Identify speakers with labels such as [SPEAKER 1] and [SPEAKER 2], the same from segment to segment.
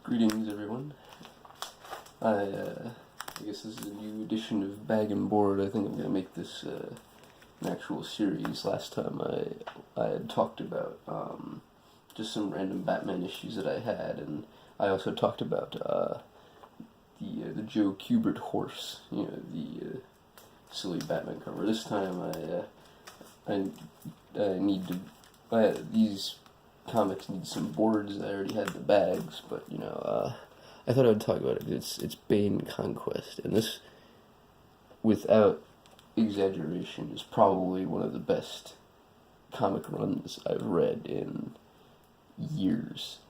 [SPEAKER 1] Greetings, everyone. I guess this is a new edition of Bag and Board. I think I'm gonna make this an actual series. Last time I had talked about just some random Batman issues that I had, and I also talked about the Joe Kubert horse, the silly Batman cover. This time I need to. These comics need some boards. I already had the bags, but I thought I would talk about it. It's Bane Conquest, and this, without exaggeration, is probably one of the best comic runs I've read in years.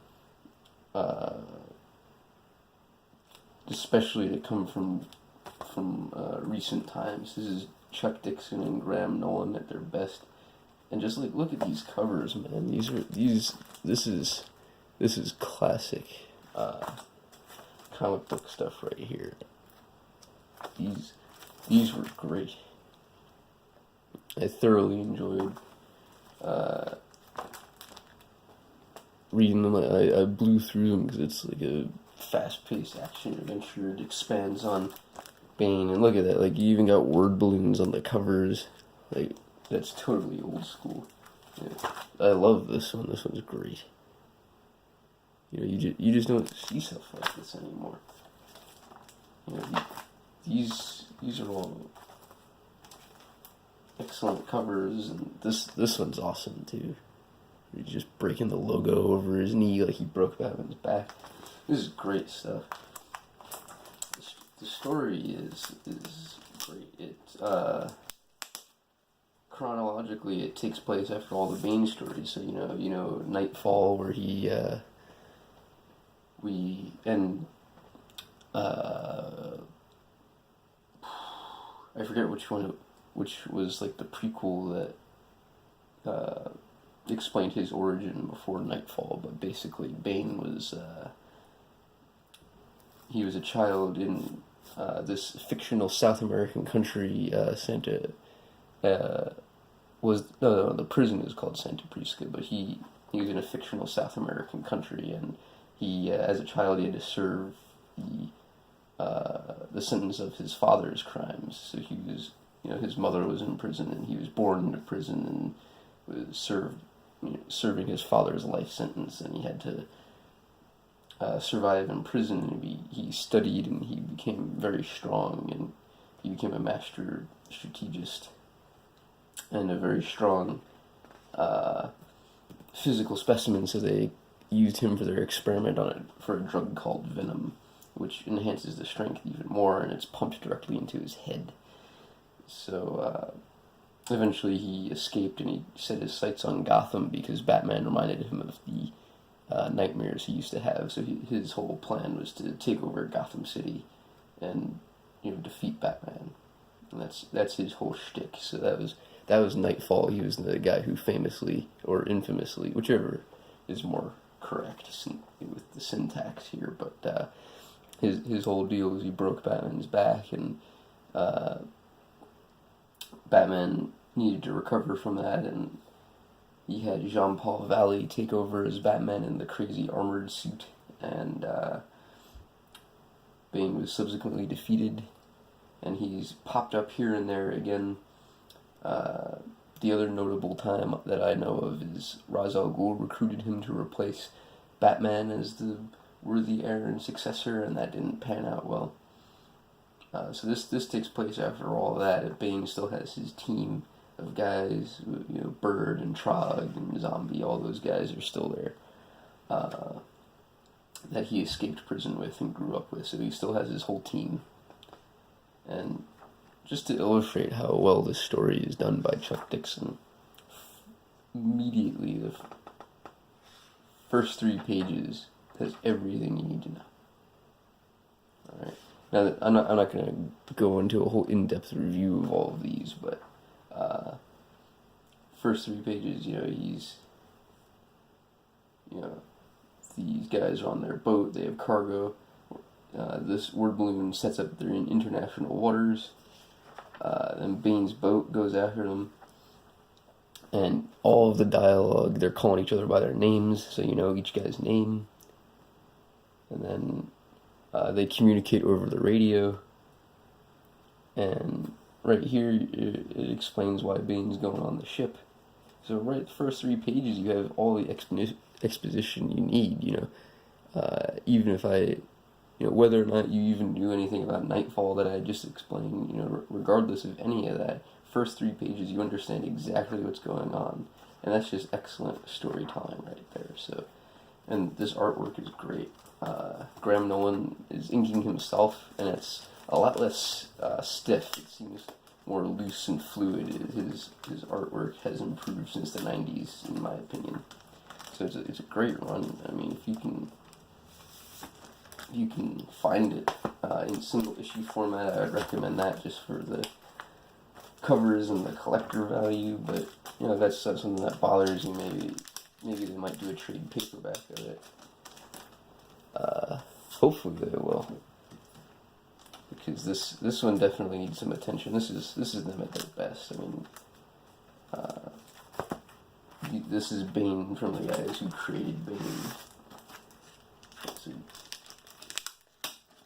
[SPEAKER 1] Especially to come from recent times. This is Chuck Dixon and Graham Nolan at their best. And just look at these covers, man. This is classic comic book stuff right here. These were great. I thoroughly enjoyed reading them. I blew through them because it's like a fast-paced action adventure. It expands on Bane, and look at that. Like, you even got word balloons on the covers. Like, that's totally old school. Yeah. I love this one. This one's great. You just don't see stuff like this anymore. These are all excellent covers, and this one's awesome too. He's just breaking the logo over his knee like he broke Batman's back. This is great stuff. The story is great. Chronologically, it takes place after all the Bane stories. So Nightfall, where I forget which was like the prequel that explained his origin before Nightfall. But basically, Bane was he was a child in this fictional South American country, the prison is called Santa Prisca, but he was in a fictional South American country, and he, as a child, he had to serve the sentence of his father's crimes. So he was, his mother was in prison, and he was born into prison and was serving his father's life sentence, and he had to survive in prison. And he studied, and he became very strong, and he became a master strategist and a very strong physical specimen, so they used him for their experiment for a drug called venom, which enhances the strength even more, and it's pumped directly into his head. So eventually he escaped, and he set his sights on Gotham because Batman reminded him of the nightmares he used to have. So his whole plan was to take over Gotham City and defeat Batman, and that's his whole shtick. So that was Nightfall. He was the guy who famously, or infamously, whichever is more correct with the syntax here, but his whole deal is he broke Batman's back, and Batman needed to recover from that, and he had Jean-Paul Valley take over as Batman in the crazy armored suit, and Bane was subsequently defeated, and he's popped up here and there again. The other notable time that I know of is Ra's al Ghul recruited him to replace Batman as the worthy heir and successor, and that didn't pan out well. So this takes place after all of that, and Bane still has his team of guys, Bird and Trog and Zombie, all those guys are still there, that he escaped prison with and grew up with, so he still has his whole team. And just to illustrate how well this story is done by Chuck Dixon, immediately the first 3 pages has everything you need to know. Alright, now I'm not going to go into a whole in-depth review of all of these, but first 3 pages, these guys are on their boat, they have cargo, this word balloon sets up they're in international waters. Then Bane's boat goes after them, and all of the dialogue, they're calling each other by their names, so you know each guy's name. and then they communicate over the radio. And right here, it explains why Bane's going on the ship. So right, the first 3 pages, you have all the exposition you need. Even if whether or not you even knew anything about Nightfall that I just explained, regardless of any of that, first 3 pages you understand exactly what's going on, and that's just excellent storytelling right there. So, and this artwork is great. Graham Nolan is inking himself, and it's a lot less stiff. It seems more loose and fluid. His artwork has improved since the 90s, in my opinion. So it's a great run. I mean, if you can find it in single issue format, I would recommend that just for the covers and the collector value. But if that's something that bothers you, maybe they might do a trade paperback of it. Hopefully they will, because this one definitely needs some attention. This is them at their best. I mean, this is Bane from the guys who created Bane.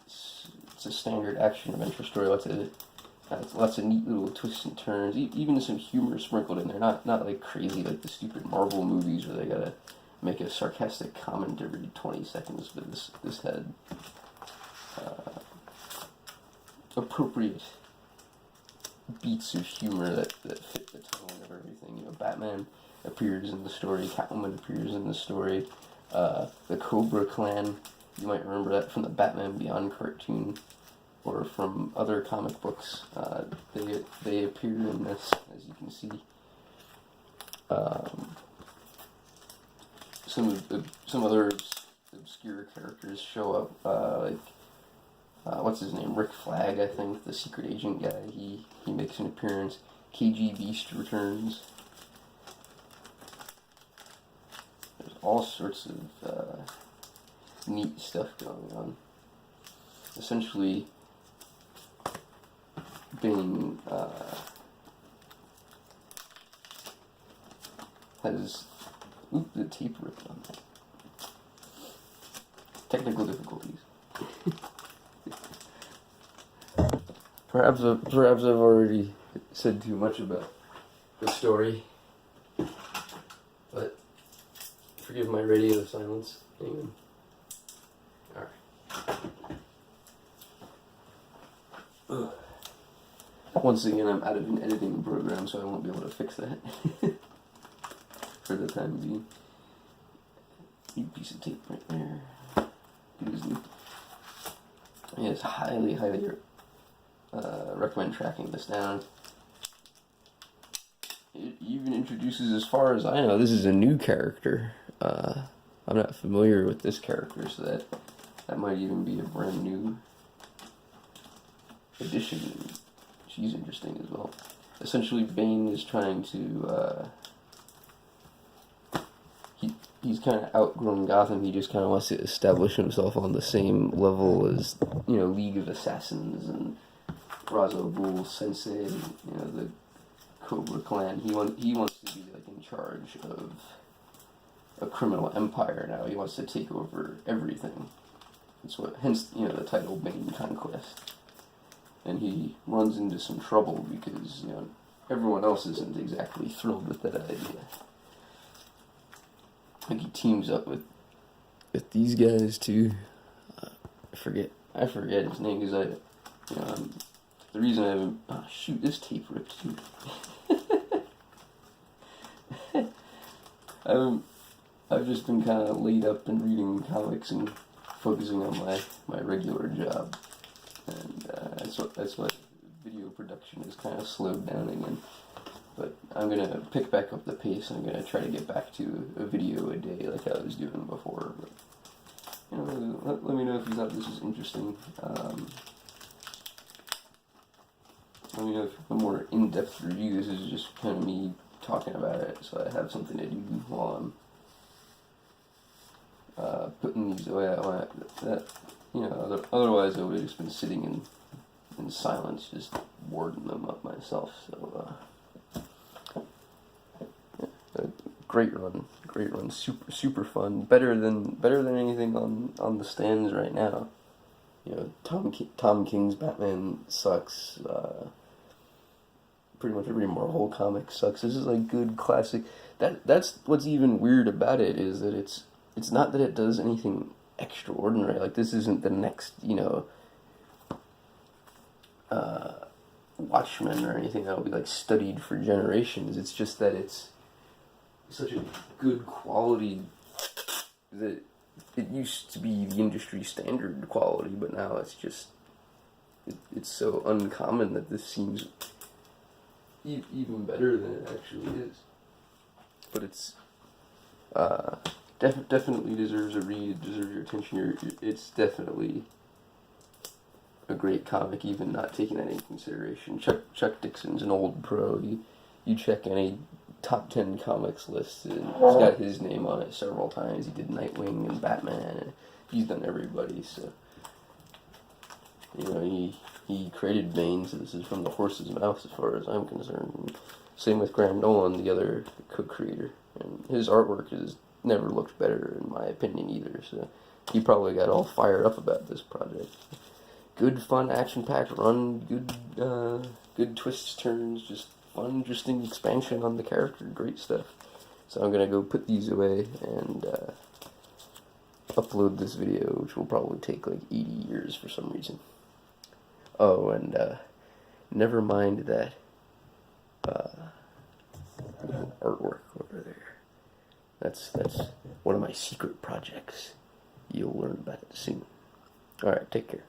[SPEAKER 1] It's a standard action adventure story. Lots of neat little twists and turns. Even some humor sprinkled in there. Not like crazy like the stupid Marvel movies where they gotta make a sarcastic comment every 20 seconds. But this had appropriate beats of humor that fit the tone of everything. Batman appears in the story. Catwoman appears in the story. The Cobra Clan. You might remember that from the Batman Beyond cartoon, or from other comic books. They appear in this, as you can see. Some other obscure characters show up, what's his name? Rick Flag, I think, the secret agent guy. He makes an appearance. KG Beast returns. There's all sorts of neat stuff going on. Essentially, Bane has the tape ripped on that. Technical difficulties. Perhaps I've already said too much about the story, but forgive my radio silence. Anyway. Alright. Once again, I'm out of an editing program, so I won't be able to fix that for the time being. New piece of tape right there. Yes, highly recommend tracking this down. It even introduces, as far as I know, this is a new character. I'm not familiar with this character, so that might even be a brand new addition. She's interesting as well. Essentially, Bane is trying to, he's kind of outgrown Gotham. He just kind of wants to establish himself on the same level as, League of Assassins and Ra's al Ghul, Sensei, and, the Cobra Clan. He wants to be, in charge of a criminal empire now. He wants to take over everything. Hence, the title Bane Conquest. And he runs into some trouble because, everyone else isn't exactly thrilled with that idea. He teams up with these guys too. I forget his name because the reason I haven't. Oh shoot! This tape ripped too. I've just been kind of laid up and reading comics and focusing on my regular job, and that's why video production is kind of slowed down again. But I'm going to pick back up the pace, and I'm going to try to get back to a video a day like I was doing before. But, let me know if you thought this was interesting. Let me know if a more in-depth review. This is just kind of me talking about it, so I have something to do while I'm putting these away. Otherwise I would have just been sitting in silence, just warding them up myself. So, great run, super fun, better than anything on the stands right now. You know, Tom King's Batman sucks. Pretty much every Marvel comic sucks. This is like good classic. That's what's even weird about it, is that it's not that it does anything extraordinary. Like, this isn't the next, you know, Watchmen or anything that will be like studied for generations. It's just that it's such a good quality that it used to be the industry standard quality, but now it's just it's so uncommon that this seems even better than it actually is. But it's definitely deserves a read. It deserves your attention. It's definitely a great comic, even not taking that into consideration. Chuck Dixon's an old pro. You check any top 10 comics list, and he's got his name on it several times. He did Nightwing and Batman, and he's done everybody. So, you know, he created Bane, so this is from the horse's mouth as far as I'm concerned. And same with Graham Nolan, the other co-creator, and his artwork has never looked better in my opinion either. So he probably got all fired up about this project. Good, fun, action-packed run. Good twists, turns. Just fun, interesting expansion on the character. Great stuff. So I'm gonna go put these away and upload this video, which will probably take like 80 years for some reason. Oh, and never mind that little artwork over there. That's one of my secret projects. You'll learn about it soon. All right, take care.